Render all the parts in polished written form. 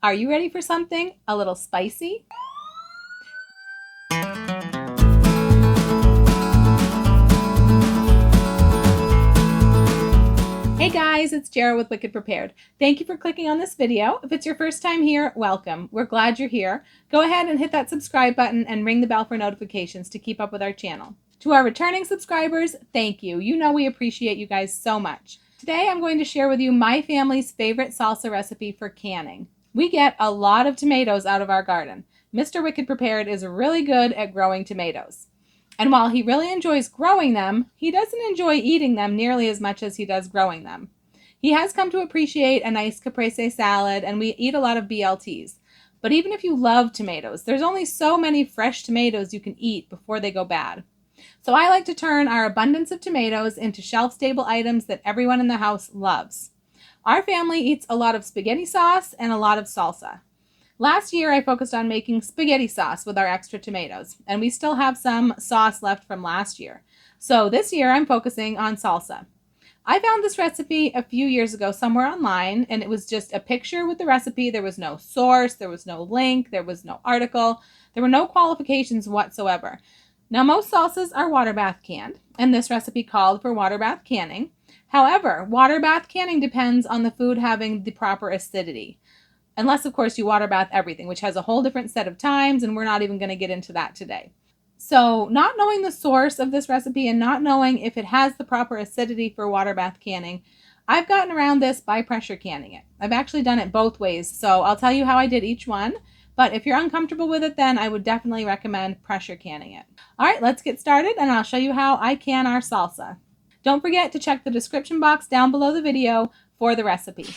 Are you ready for something a little spicy? Hey guys, it's Jara with Wicked Prepared. Thank you for clicking on this video. If it's your first time here, welcome. We're glad you're here. Go ahead and hit that subscribe button and ring the bell for notifications to keep up with our channel. To our returning subscribers, thank you. You know we appreciate you guys so much. Today I'm going to share with you my family's favorite salsa recipe for canning. We get a lot of tomatoes out of our garden. Mr. Wicked Prepared is really good at growing tomatoes. And while he really enjoys growing them, he doesn't enjoy eating them nearly as much as he does growing them. He has come to appreciate a nice caprese salad, and we eat a lot of BLTs. But even if you love tomatoes, there's only so many fresh tomatoes you can eat before they go bad. So I like to turn our abundance of tomatoes into shelf-stable items that everyone in the house loves. Our family eats a lot of spaghetti sauce and a lot of salsa. Last year, I focused on making spaghetti sauce with our extra tomatoes, and we still have some sauce left from last year. So this year, I'm focusing on salsa. I found this recipe a few years ago somewhere online, and it was just a picture with the recipe. There was no source, there was no link, there was no article, there were no qualifications whatsoever. Now, most salsas are water bath canned, and this recipe called for water bath canning. However, water bath canning depends on the food having the proper acidity. Unless, of course, you water bath everything, which has a whole different set of times, and we're not even going to get into that today. So, not knowing the source of this recipe and not knowing if it has the proper acidity for water bath canning, I've gotten around this by pressure canning it. I've actually done it both ways, so I'll tell you how I did each one. But if you're uncomfortable with it, then I would definitely recommend pressure canning it. All right, let's get started, and I'll show you how I can our salsa. Don't forget to check the description box down below the video for the recipe.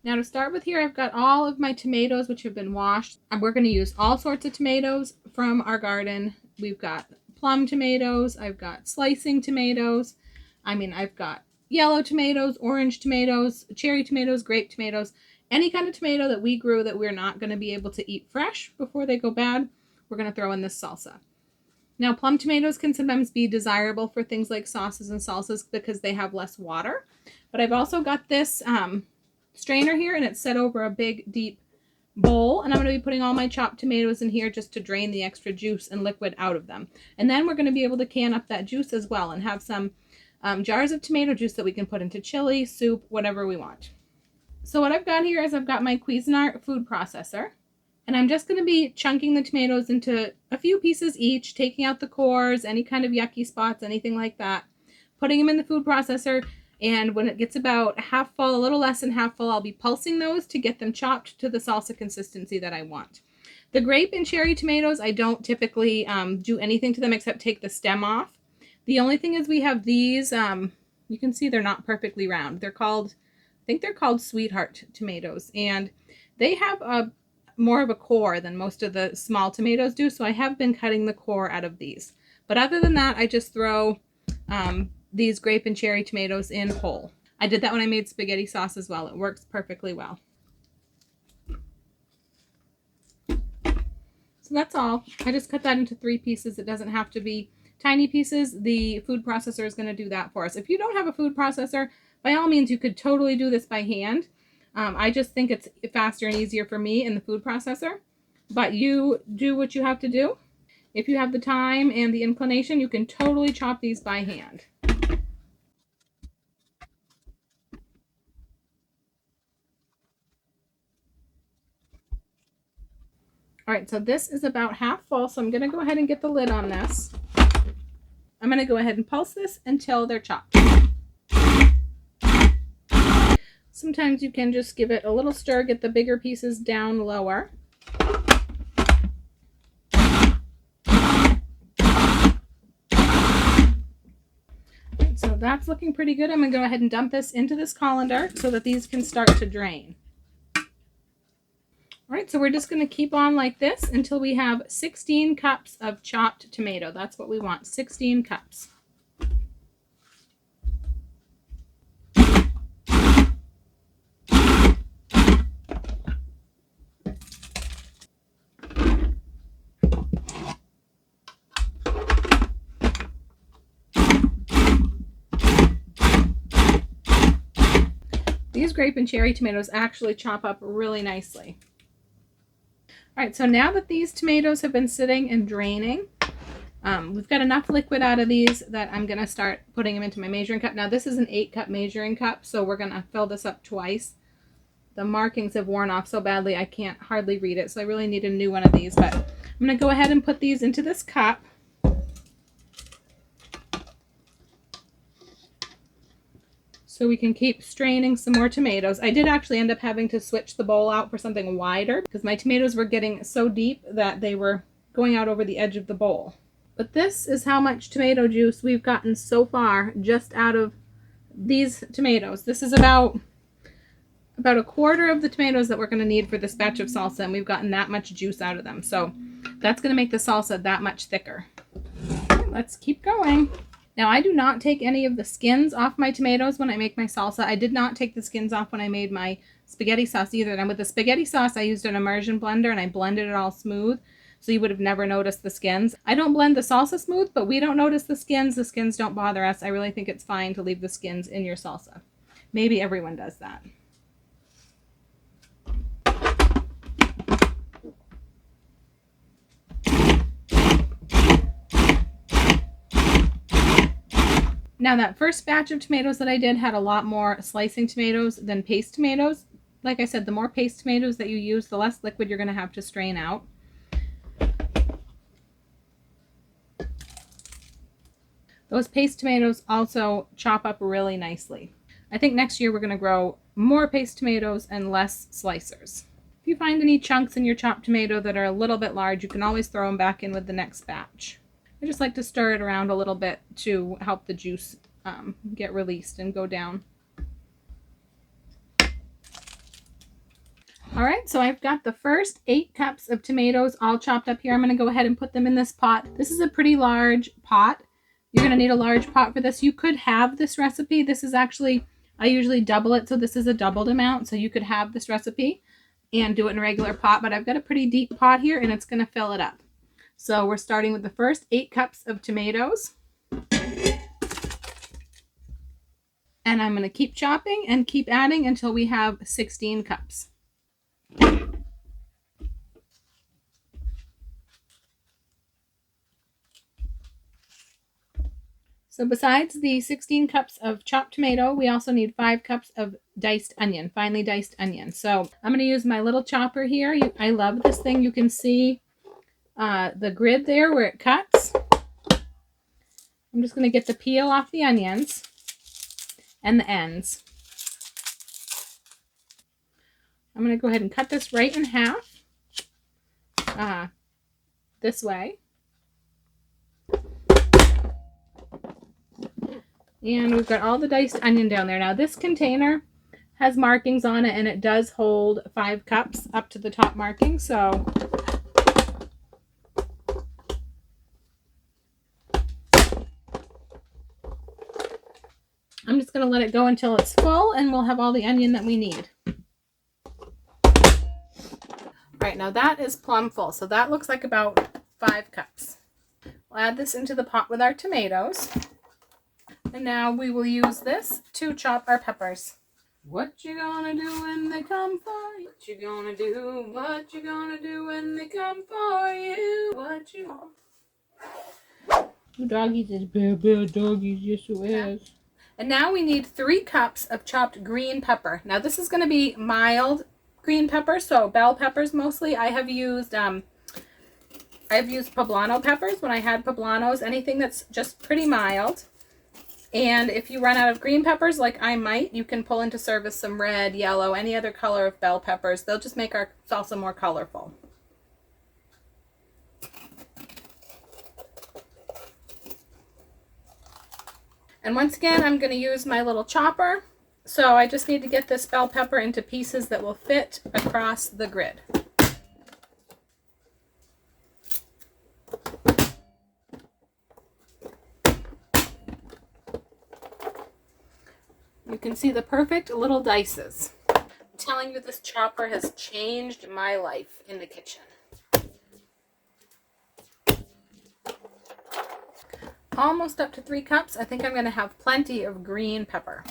Now to start with here, I've got all of my tomatoes which have been washed. And we're going to use all sorts of tomatoes from our garden. We've got plum tomatoes, I've got slicing tomatoes, I've got yellow tomatoes, orange tomatoes, cherry tomatoes, grape tomatoes. Any kind of tomato that we grew that we're not going to be able to eat fresh before they go bad, we're going to throw in this salsa. Now, plum tomatoes can sometimes be desirable for things like sauces and salsas because they have less water. But I've also got this strainer here, and it's set over a big, deep bowl. And I'm going to be putting all my chopped tomatoes in here just to drain the extra juice and liquid out of them. And then we're going to be able to can up that juice as well and have some jars of tomato juice that we can put into chili, soup, whatever we want. So what I've got here is I've got my Cuisinart food processor. And I'm just going to be chunking the tomatoes into a few pieces each, taking out the cores, any kind of yucky spots, anything like that. Putting them in the food processor, and when it gets about half full, a little less than half full, I'll be pulsing those to get them chopped to the salsa consistency that I want. The grape and cherry tomatoes, I don't typically do anything to them except take the stem off. The only thing is we have these, you can see they're not perfectly round. I think they're called sweetheart tomatoes, and they have more of a core than most of the small tomatoes do, so I have been cutting the core out of these. But other than that, I just throw these grape and cherry tomatoes in whole. I did that when I made spaghetti sauce as well. It works perfectly well. So that's all. I just cut that into 3 pieces. It doesn't have to be tiny pieces. The food processor is going to do that for us. If you don't have a food processor, by all means, you could totally do this by hand. I just think it's faster and easier for me in the food processor, but you do what you have to do. If you have the time and the inclination, you can totally chop these by hand. All right, so this is about half full, so I'm going to go ahead and get the lid on this. I'm going to go ahead and pulse this until they're chopped. Sometimes you can just give it a little stir, get the bigger pieces down lower. So that's looking pretty good. I'm going to go ahead and dump this into this colander so that these can start to drain. All right, so we're just going to keep on like this until we have 16 cups of chopped tomato. That's what we want, 16 cups. These grape and cherry tomatoes actually chop up really nicely. All right, so now that these tomatoes have been sitting and draining, we've got enough liquid out of these that I'm going to start putting them into my measuring cup. Now, this is an 8-cup measuring cup, so we're going to fill this up twice. The markings have worn off so badly I can't hardly read it, so I really need a new one of these. But I'm going to go ahead and put these into this cup. So we can keep straining some more tomatoes. I did actually end up having to switch the bowl out for something wider because my tomatoes were getting so deep that they were going out over the edge of the bowl. But this is how much tomato juice we've gotten so far just out of these tomatoes. This is about a quarter of the tomatoes that we're going to need for this batch of salsa, and we've gotten that much juice out of them. So that's going to make the salsa that much thicker. Let's keep going. Now, I do not take any of the skins off my tomatoes when I make my salsa. I did not take the skins off when I made my spaghetti sauce either. And with the spaghetti sauce, I used an immersion blender and I blended it all smooth, so you would have never noticed the skins. I don't blend the salsa smooth, but we don't notice the skins. The skins don't bother us. I really think it's fine to leave the skins in your salsa. Maybe everyone does that. Now, that first batch of tomatoes that I did had a lot more slicing tomatoes than paste tomatoes. Like I said, the more paste tomatoes that you use, the less liquid you're going to have to strain out. Those paste tomatoes also chop up really nicely. I think next year we're going to grow more paste tomatoes and less slicers. If you find any chunks in your chopped tomato that are a little bit large, you can always throw them back in with the next batch. I just like to stir it around a little bit to help the juice get released and go down. All right, so I've got the first 8 cups of tomatoes all chopped up here. I'm going to go ahead and put them in this pot. This is a pretty large pot. You're going to need a large pot for this. You could have this recipe. This is actually, I usually double it, so this is a doubled amount. So you could have this recipe and do it in a regular pot, but I've got a pretty deep pot here and it's going to fill it up. So we're starting with the first 8 cups of tomatoes. And I'm going to keep chopping and keep adding until we have 16 cups. So besides the 16 cups of chopped tomato, we also need 5 cups of diced onion, finely diced onion. So I'm going to use my little chopper here. I love this thing. You can see the grid there where it cuts. I'm just going to get the peel off the onions and the ends. I'm going to go ahead and cut this right in half this way. And we've got all the diced onion down there. Now this container has markings on it and it does hold 5 cups up to the top marking. So I'm just going to let it go until it's full and we'll have all the onion that we need. All right, now that is plumb full. So that looks like about 5 cups. We'll add this into the pot with our tomatoes. And now we will use this to chop our peppers. What you gonna do when they come for you? What you gonna do? What you gonna do when they come for you? What you gonna... Doggies is bad doggies, yes it is. And now we need 3 cups of chopped green pepper. Now this is going to be mild green pepper, so bell peppers mostly. I've used poblano peppers when I had poblanos, anything that's just pretty mild. And if you run out of green peppers, like I might, you can pull into service some red, yellow, any other color of bell peppers. They'll just make our salsa more colorful. And once again, I'm going to use my little chopper. So I just need to get this bell pepper into pieces that will fit across the grid. You can see the perfect little dices. I'm telling you, this chopper has changed my life in the kitchen. Almost up to 3 cups. I think I'm going to have plenty of green pepper.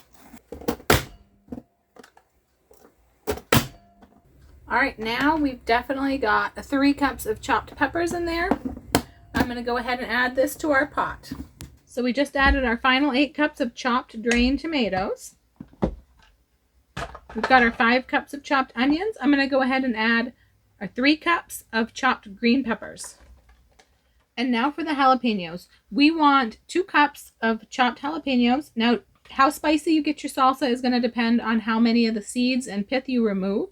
All right, now we've definitely got 3 cups of chopped peppers in there. I'm going to go ahead and add this to our pot. So we just added our final 8 cups of chopped drained tomatoes. We've got our 5 cups of chopped onions. I'm going to go ahead and add our 3 cups of chopped green peppers. And now for the jalapenos. We want 2 cups of chopped jalapenos. Now, how spicy you get your salsa is going to depend on how many of the seeds and pith you remove.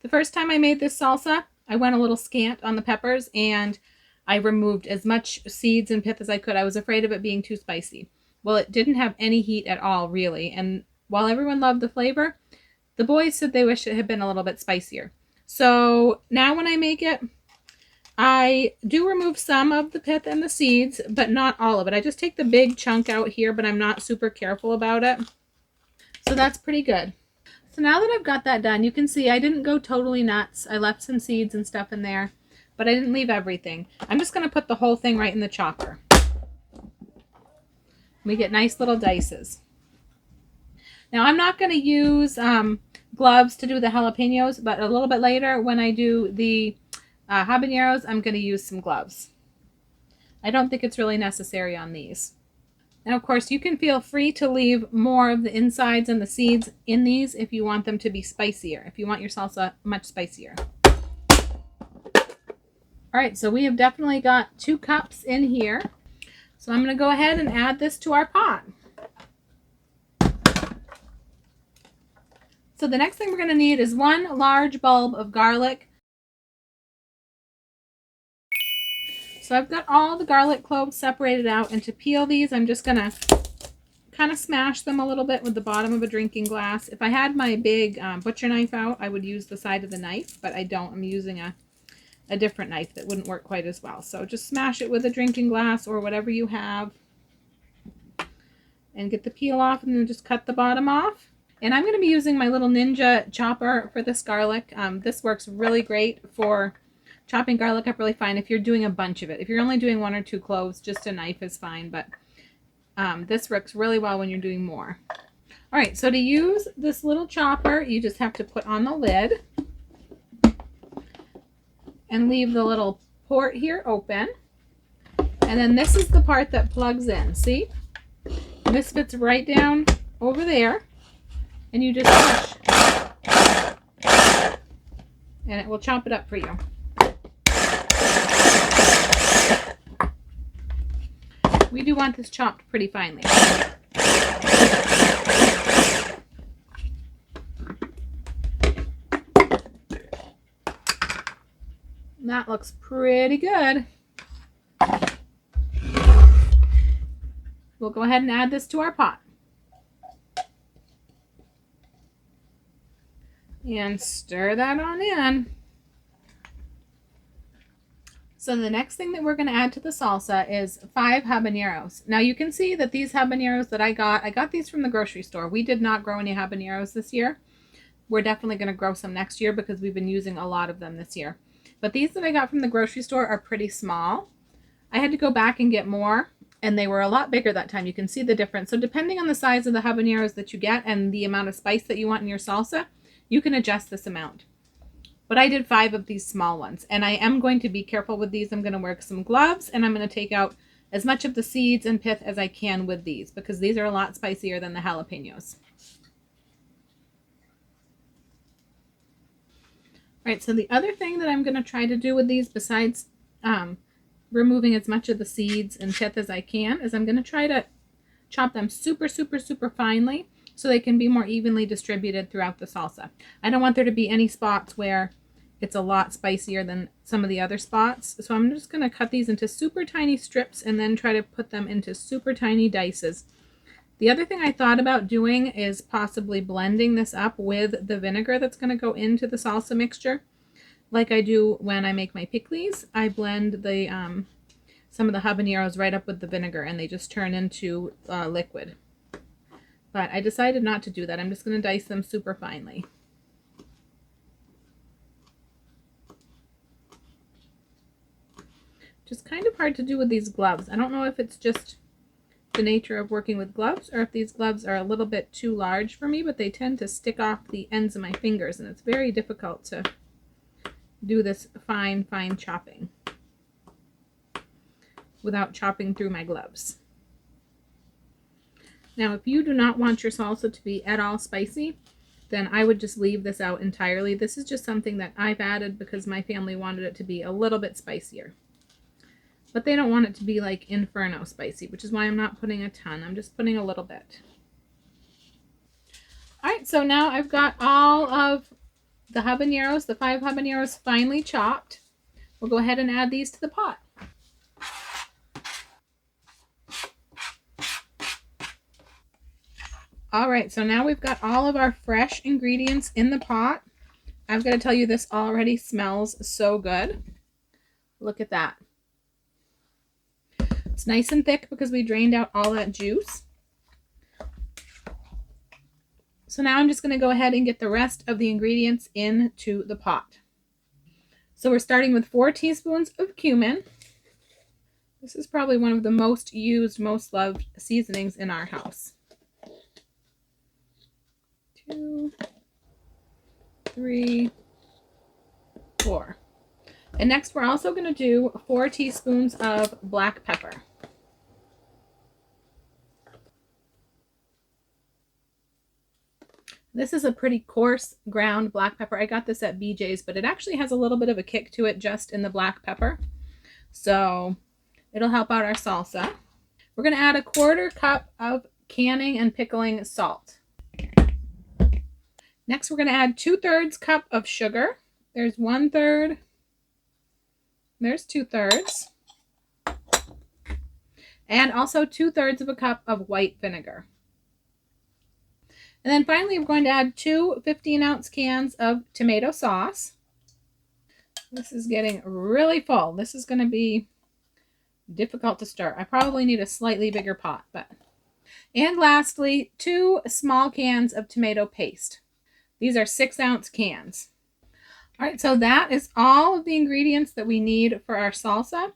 The first time I made this salsa, I went a little scant on the peppers and I removed as much seeds and pith as I could. I was afraid of it being too spicy. Well, it didn't have any heat at all, really. And while everyone loved the flavor, the boys said they wish it had been a little bit spicier. So now when I make it, I do remove some of the pith and the seeds, but not all of it. I just take the big chunk out here, but I'm not super careful about it. So that's pretty good. So now that I've got that done, you can see I didn't go totally nuts. I left some seeds and stuff in there, but I didn't leave everything. I'm just going to put the whole thing right in the chopper. We get nice little dices. Now I'm not going to use gloves to do the jalapenos, but a little bit later when I do the habaneros, I'm going to use some gloves. I don't think it's really necessary on these. Now, of course, you can feel free to leave more of the insides and the seeds in these if you want them to be spicier, if you want your salsa much spicier. All right, so we have definitely got 2 cups in here. So I'm going to go ahead and add this to our pot. So the next thing we're going to need is 1 large bulb of garlic. So I've got all the garlic cloves separated out, and to peel these, I'm just going to kind of smash them a little bit with the bottom of a drinking glass. If I had my big butcher knife out, I would use the side of the knife, but I don't. I'm using a different knife that wouldn't work quite as well. So just smash it with a drinking glass or whatever you have and get the peel off, and then just cut the bottom off. And I'm going to be using my little Ninja chopper for this garlic. This works really great for chopping garlic up really fine if you're doing a bunch of it. If you're only doing 1 or 2 cloves, just a knife is fine, but this works really well when you're doing more. All right, so to use this little chopper, you just have to put on the lid and leave the little port here open. And then this is the part that plugs in, see? And this fits right down over there, and you just push, and it will chop it up for you. We do want this chopped pretty finely. That looks pretty good. We'll go ahead and add this to our pot. And stir that on in. So the next thing that we're going to add to the salsa is 5 habaneros. Now you can see that these habaneros that I got these from the grocery store. We did not grow any habaneros this year. We're definitely going to grow some next year because we've been using a lot of them this year. But these that I got from the grocery store are pretty small. I had to go back and get more, and they were a lot bigger that time. You can see the difference. So depending on the size of the habaneros that you get and the amount of spice that you want in your salsa, you can adjust this amount. But I did 5 of these small ones, and I am going to be careful with these. I'm going to wear some gloves, and I'm going to take out as much of the seeds and pith as I can with these because these are a lot spicier than the jalapenos. All right, so the other thing that I'm going to try to do with these, besides removing as much of the seeds and pith as I can, is I'm going to try to chop them super, super, super finely so they can be more evenly distributed throughout the salsa. I don't want there to be any spots where it's a lot spicier than some of the other spots. So I'm just going to cut these into super tiny strips and then try to put them into super tiny dices. The other thing I thought about doing is possibly blending this up with the vinegar that's going to go into the salsa mixture. Like I do when I make my pickles, I blend the some of the habaneros right up with the vinegar and they just turn into liquid. But I decided not to do that. I'm just going to dice them super finely. Just kind of hard to do with these gloves. I don't know if it's just the nature of working with gloves or if these gloves are a little bit too large for me, but they tend to stick off the ends of my fingers and it's very difficult to do this fine chopping without chopping through my gloves. Now, if you do not want your salsa to be at all spicy, then I would just leave this out entirely. This is just something that I've added because my family wanted it to be a little bit spicier. But they don't want it to be like inferno spicy, which is why I'm not putting a ton. I'm just putting a little bit. All right, so now I've got all of the habaneros, the 5 habaneros finely chopped. We'll go ahead and add these to the pot. All right, so now we've got all of our fresh ingredients in the pot. I've got to tell you, this already smells so good. Look at that. It's nice and thick because we drained out all that juice. So now I'm just going to go ahead and get the rest of the ingredients into the pot. So we're starting with 4 teaspoons of cumin. This is probably one of the most used, most loved seasonings in our house. 2, 3, 4. And next we're also going to do 4 teaspoons of black pepper. This is a pretty coarse ground black pepper. I got this at BJ's, but it actually has a little bit of a kick to it just in the black pepper. So it'll help out our salsa. We're going to add a 1/4 cup of canning and pickling salt. Next, we're going to add 2/3 cup of sugar. There's 1/3. There's 2/3. And also 2/3 of a cup of white vinegar. And then finally, we're going to add 2 15-ounce cans of tomato sauce. This is getting really full. This is going to be difficult to stir. I probably need a slightly bigger pot. And lastly, 2 small cans of tomato paste. These are 6-ounce cans. All right, so that is all of the ingredients that we need for our salsa.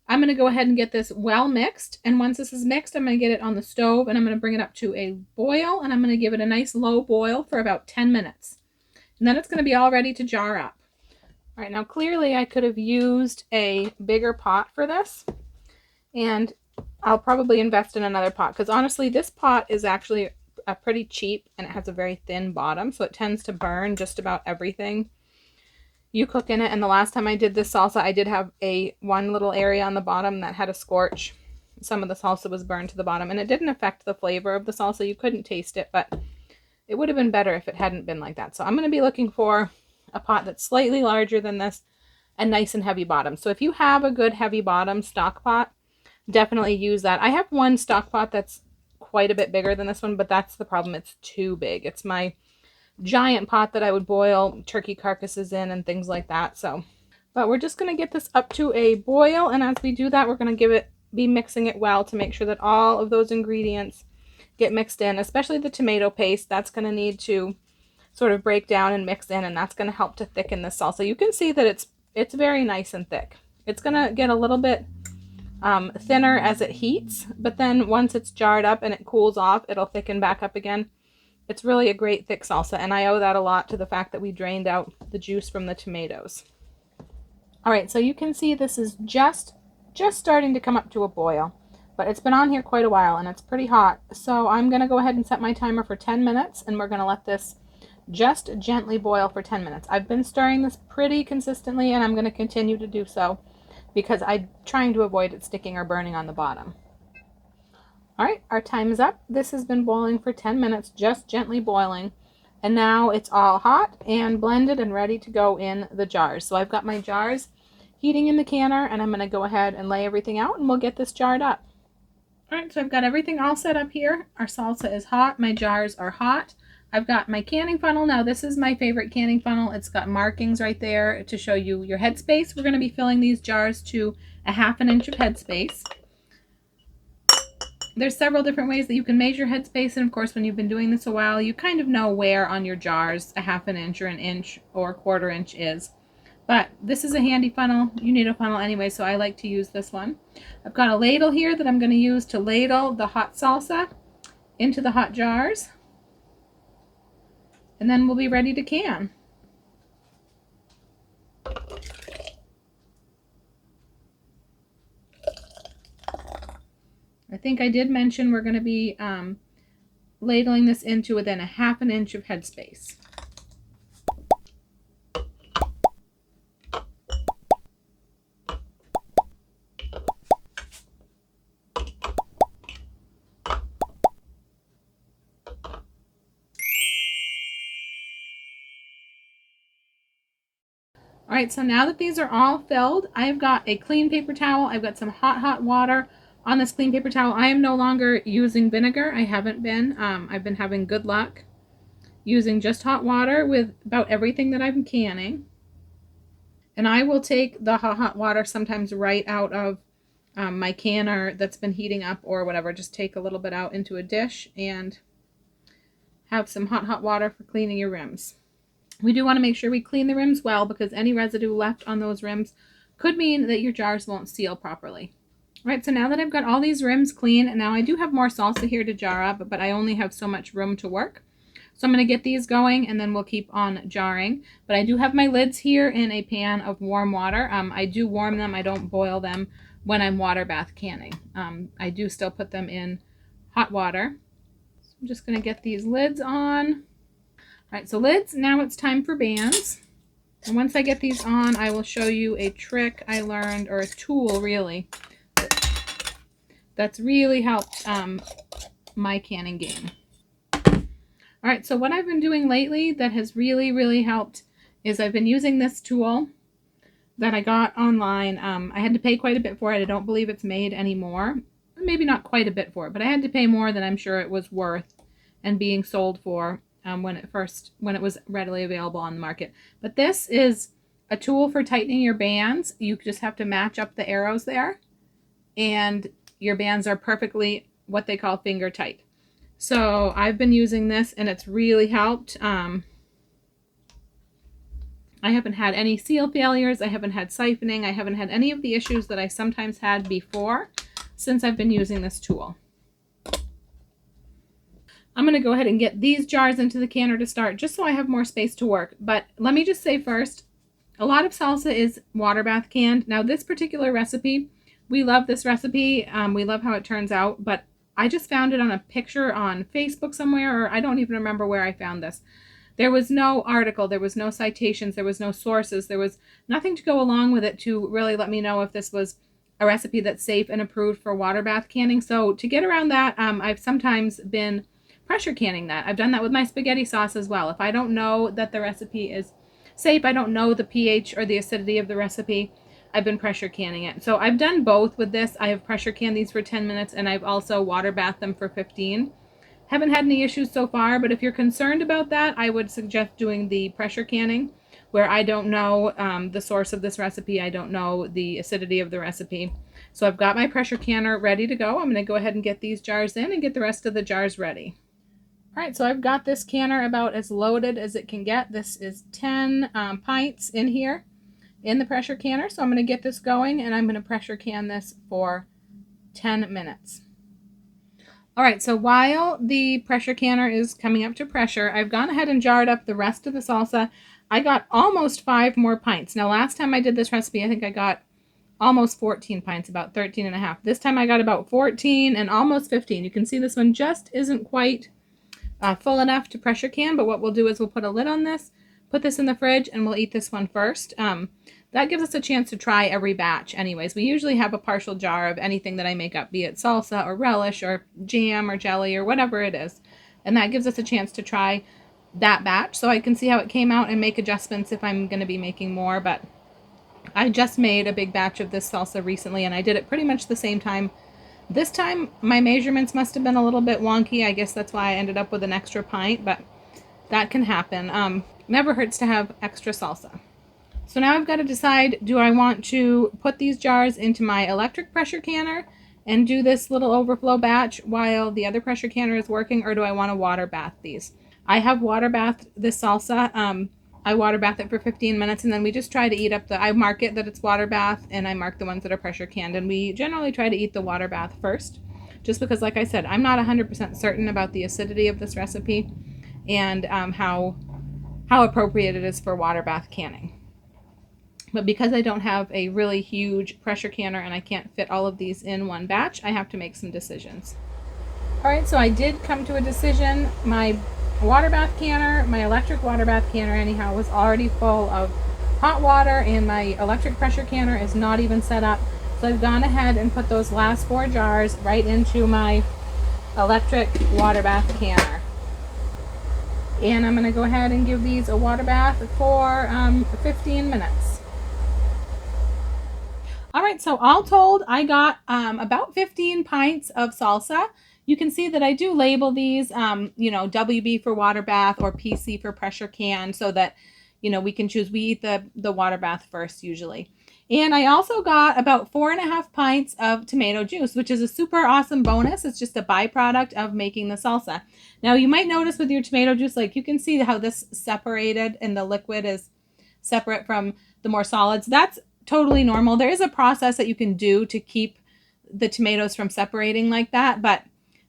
I'm going to go ahead and get this well mixed. And once this is mixed, I'm going to get it on the stove and I'm going to bring it up to a boil. And I'm going to give it a nice low boil for about 10 minutes. And then it's going to be all ready to jar up. All right, now clearly I could have used a bigger pot for this. And I'll probably invest in another pot. Because honestly, this pot is actually pretty cheap and it has a very thin bottom. So it tends to burn just about everything you cook in it. And the last time I did this salsa, I did have one little area on the bottom that had a scorch. Some of the salsa was burned to the bottom and it didn't affect the flavor of the salsa. You couldn't taste it, but it would have been better if it hadn't been like that. So I'm going to be looking for a pot that's slightly larger than this and nice and heavy bottom. So if you have a good heavy bottom stock pot, definitely use that. I have one stock pot that's quite a bit bigger than this one, but that's the problem. It's too big. It's my giant pot that I would boil turkey carcasses in and things like that. But we're just going to get this up to a boil, and as we do that, we're going to be mixing it well to make sure that all of those ingredients get mixed in, especially the tomato paste. That's going to need to sort of break down and mix in, and that's going to help to thicken the salsa. You can see that it's very nice and thick. It's going to get a little bit thinner as it heats, but then once it's jarred up and it cools off, it'll thicken back up again. It's really a great thick salsa, and I owe that a lot to the fact that we drained out the juice from the tomatoes. All right, so you can see this is just starting to come up to a boil, but it's been on here quite a while and it's pretty hot. So I'm going to go ahead and set my timer for 10 minutes, and we're going to let this just gently boil for 10 minutes. I've been stirring this pretty consistently, and I'm going to continue to do so because I'm trying to avoid it sticking or burning on the bottom. All right, our time is up. This has been boiling for 10 minutes, just gently boiling. And now it's all hot and blended and ready to go in the jars. So I've got my jars heating in the canner, and I'm going to go ahead and lay everything out, and we'll get this jarred up. All right, so I've got everything all set up here. Our salsa is hot. My jars are hot. I've got my canning funnel. Now, this is my favorite canning funnel. It's got markings right there to show you your headspace. We're going to be filling these jars to a 1/2 inch of headspace. There's several different ways that you can measure headspace, and of course when you've been doing this a while, you kind of know where on your jars a 1/2 inch or an inch or 1/4 inch is. But this is a handy funnel. You need a funnel anyway, so I like to use this one. I've got a ladle here that I'm going to use to ladle the hot salsa into the hot jars, and then we'll be ready to can. I think I did mention we're going to be ladling this into within a 1/2 inch of headspace. All right, so now that these are all filled, I've got a clean paper towel. I've got some hot water on this clean paper towel. I am no longer using vinegar. I haven't been. I've been having good luck using just hot water with about everything that I'm canning. And I will take the hot water sometimes right out of my canner that's been heating up or whatever. Just take a little bit out into a dish and have some hot water for cleaning your rims. We do want to make sure we clean the rims well, because any residue left on those rims could mean that your jars won't seal properly. All right, so now that I've got all these rims clean, and now I do have more salsa here to jar up, but I only have so much room to work. So I'm going to get these going, and then we'll keep on jarring. But I do have my lids here in a pan of warm water. I do warm them. I don't boil them when I'm water bath canning. I do still put them in hot water. So I'm just going to get these lids on. All right, so lids, now it's time for bands. And once I get these on, I will show you a trick I learned, or a tool really, that's really helped my canning game. All right, so what I've been doing lately that has really helped is I've been using this tool that I got online. I had to pay quite a bit for it. I don't believe it's made anymore. Maybe not quite a bit for it, but I had to pay more than I'm sure it was worth and being sold for when it was readily available on the market. But this is a tool for tightening your bands. You just have to match up the arrows there, and your bands are perfectly what they call finger tight. So I've been using this, and it's really helped. I haven't had any seal failures. I haven't had siphoning. I haven't had any of the issues that I sometimes had before since I've been using this tool. I'm going to go ahead and get these jars into the canner to start, just so I have more space to work. But let me just say first, a lot of salsa is water bath canned. Now this particular recipe, we love this recipe. We love how it turns out, but I just found it on a picture on Facebook somewhere, or I don't even remember where I found this. There was no article, there was no citations, there was no sources, there was nothing to go along with it to really let me know if this was a recipe that's safe and approved for water bath canning. So to get around that, I've sometimes been pressure canning that. I've done that with my spaghetti sauce as well. If I don't know that the recipe is safe, I don't know the pH or the acidity of the recipe, I've been pressure canning it. So I've done both with this. I have pressure canned these for 10 minutes, and I've also water bathed them for 15. Haven't had any issues so far, but if you're concerned about that, I would suggest doing the pressure canning, where I don't know the source of this recipe. I don't know the acidity of the recipe. So I've got my pressure canner ready to go. I'm going to go ahead and get these jars in and get the rest of the jars ready. All right, so I've got this canner about as loaded as it can get. This is 10 pints in here in the pressure canner. So I'm going to get this going, and I'm going to pressure can this for 10 minutes. All right, so while the pressure canner is coming up to pressure, I've gone ahead and jarred up the rest of the salsa. I got almost 5 more pints. Now, last time I did this recipe, I think I got almost 14 pints, about 13 and a half. This time I got about 14 and almost 15. You can see this one just isn't quite full enough to pressure can, but what we'll do is we'll put a lid on this, put this in the fridge, and we'll eat this one first. That gives us a chance to try every batch anyways. We usually have a partial jar of anything that I make up, be it salsa or relish or jam or jelly or whatever it is. And that gives us a chance to try that batch so I can see how it came out and make adjustments if I'm going to be making more. But I just made a big batch of this salsa recently, and I did it pretty much the same time. This time my measurements must have been a little bit wonky. I guess that's why I ended up with an extra pint, but that can happen. Never hurts to have extra salsa. So now I've got to decide, do I want to put these jars into my electric pressure canner and do this little overflow batch while the other pressure canner is working, or do I want to water bath these? I have water bathed this salsa. I water bath it for 15 minutes, and then we just try to eat up I mark it that it's water bath, and I mark the ones that are pressure canned, and we generally try to eat the water bath first, just because, like I said, I'm not 100% certain about the acidity of this recipe and how appropriate it is for water bath canning. But because I don't have a really huge pressure canner and I can't fit all of these in one batch, I have to make some decisions. All right, so I did come to a decision. My water bath canner, my electric water bath canner anyhow, was already full of hot water, and my electric pressure canner is not even set up. So I've gone ahead and put those last 4 jars right into my electric water bath canner. And I'm going to go ahead and give these a water bath for 15 minutes. All right, so all told, I got about 15 pints of salsa. You can see that I do label these, you know, WB for water bath or PC for pressure can, so that, you know, we can choose. We eat the water bath first usually. And I also got about 4.5 pints of tomato juice, which is a super awesome bonus. It's just a byproduct of making the salsa. Now, you might notice with your tomato juice, like you can see how this separated and the liquid is separate from the more solids. That's totally normal. There is a process that you can do to keep the tomatoes from separating like that, but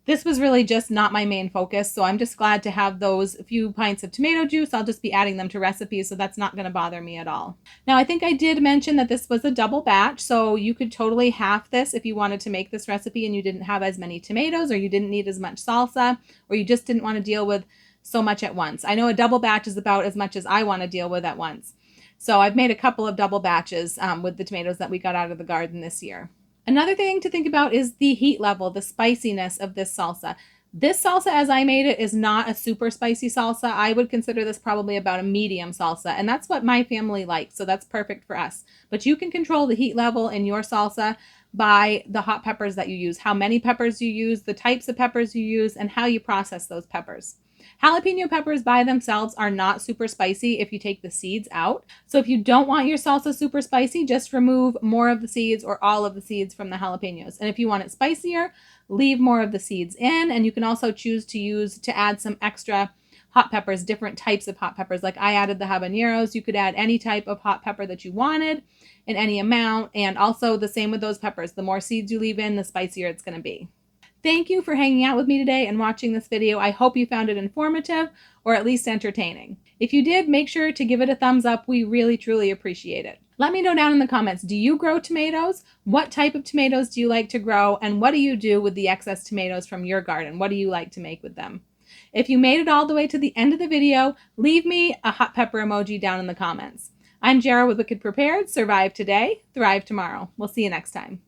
this was really just not my main focus, so I'm just glad to have those few pints of tomato juice. I'll just be adding them to recipes, so that's not going to bother me at all. Now, I think I did mention that this was a double batch, so you could totally half this if you wanted to make this recipe and you didn't have as many tomatoes, or you didn't need as much salsa, or you just didn't want to deal with so much at once. I know a double batch is about as much as I want to deal with at once. So I've made a couple of double batches with the tomatoes that we got out of the garden this year. Another thing to think about is the heat level, the spiciness of this salsa. This salsa, as I made it, is not a super spicy salsa. I would consider this probably about a medium salsa, and that's what my family likes, so that's perfect for us. But you can control the heat level in your salsa by the hot peppers that you use, how many peppers you use, the types of peppers you use, and how you process those peppers. Jalapeno peppers by themselves are not super spicy if you take the seeds out. So if you don't want your salsa super spicy, just remove more of the seeds or all of the seeds from the jalapenos. And if you want it spicier, leave more of the seeds in. And you can also choose to add some extra hot peppers, different types of hot peppers. Like I added the habaneros. You could add any type of hot pepper that you wanted in any amount. And also the same with those peppers. The more seeds you leave in, the spicier it's going to be. Thank you for hanging out with me today and watching this video. I hope you found it informative or at least entertaining. If you did, make sure to give it a thumbs up. We really, truly appreciate it. Let me know down in the comments, do you grow tomatoes? What type of tomatoes do you like to grow? And what do you do with the excess tomatoes from your garden? What do you like to make with them? If you made it all the way to the end of the video, leave me a hot pepper emoji down in the comments. I'm Jara with Wicked Prepared. Survive today, thrive tomorrow. We'll see you next time.